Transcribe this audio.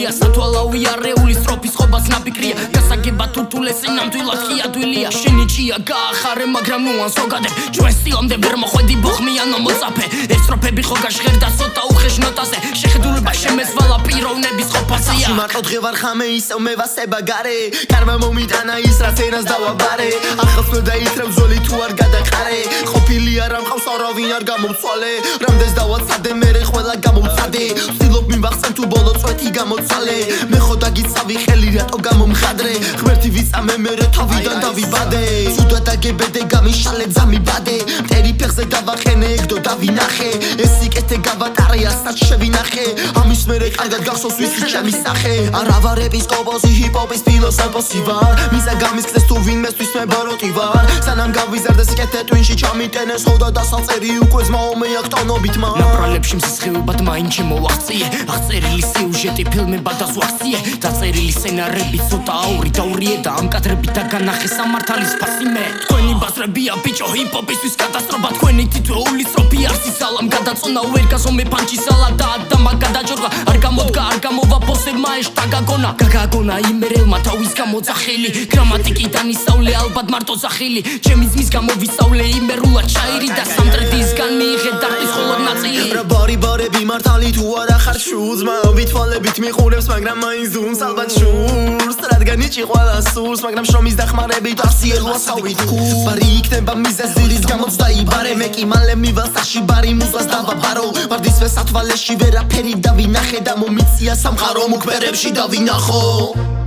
გულია სათვალავი არეული სტროფის ხობას ნაფიქრია გასაგება თურთულეს ნამდვილად ხიადვილია შენი ჭია გაახარე მაგრამ ნუ ან ზოგადად ჩვენ სტილამდე ვერ მოხვედი ბოხმიანო მოწაფე ეს სტროფები ხო გაჟღერდა ცოტა უხეშ ნოტაზე შეხედულება შემეცვალა პიროვნების ყოფასია მარტო დღე ვარ ხამე ისევ მე ვასება გარე კარმა მომიტანა ის რაც ენას დავაბარე ახალს მე დაიტრევ ზოლი თუ არ გადაყარე ყოფილი არ ამყავს არავინ არ გამოვცვალე რამდენს დავაცადე მე ყველა გამოვცადე ვცდილობ მივახცენ თუ ბოლო წვეთი გამოცვალე მე ხო დაგიცავი ხელი რატო გამომხადრე ღმერთი ვიწამე მე თავიდან დავიბადე ცუდად დაგებედე გამიშალე ძამიბადე მტერი ფეხზე დავახენე ეგდო დავინახე ეს სიკეთე გავატარე ასად შევინახე ამის მერე კარგად გახსოვს ვისი ჩემი სახე არა ვარ ეპისკოპოსი ჰიპ-ჰოპის ფილოსოფოსი ვარ მიზა გამისკდეს თუ ვინმესთვის მე ბოროტი ვარ სანამ გავიზარდე სიკეთე ტვინში ჩამიტენეს ხო და დასალწერი უკვე ზმაო მე აქ ტონობით მარ ნაპრალებში მსხივებად მაინც შემოვაღწიე აღწერილი სიუჟეტი ფილმებად დასვახციე დაწერილი სცენარები ცოტა აური დაურიე და ამ კადრებით დაგანახე სამართალის ფასი მე თქვენი ბაზრებია ბიჭო ჰიპ-ჰოპისთვის კატასტროფა თქვენი თითოეული სტროფი არსის ალამ გადაწონა ვერ გასომე პანჩისალა და ადამა გადაჯორღა არ გამოდგა არ გამოვა ბოსებმა ეს დაგაგონა გაგაგონა იმერელმა თავის გამოძახილი გრამატიკიდან ისავლე ალბათ მარტო ზახილი ჩემი ძმის გამოვისავლე იმერულად ჩაირი და სამტრედისგან მიიღე დარტის ხოლოდ ნაწილი რა ბარი-ბარები მართალი თუ არა ხარ შუს ვითვალებით მიყურებს მაგრამ მაინც ზუმს ალბათ შურს რადგან იჭი ყველა სურს მაგრამ შრომის დახმარებით არსიერვა სავით ბარი იქნება მიზეზირის გამოც დაიბარე მე კი მალე მივასაში ბარი მუზას დავაბარო ვარდისვე სათვალეში ვერაფერი დავინახე და მომიცია სამყარო მუქბერებში დავინახო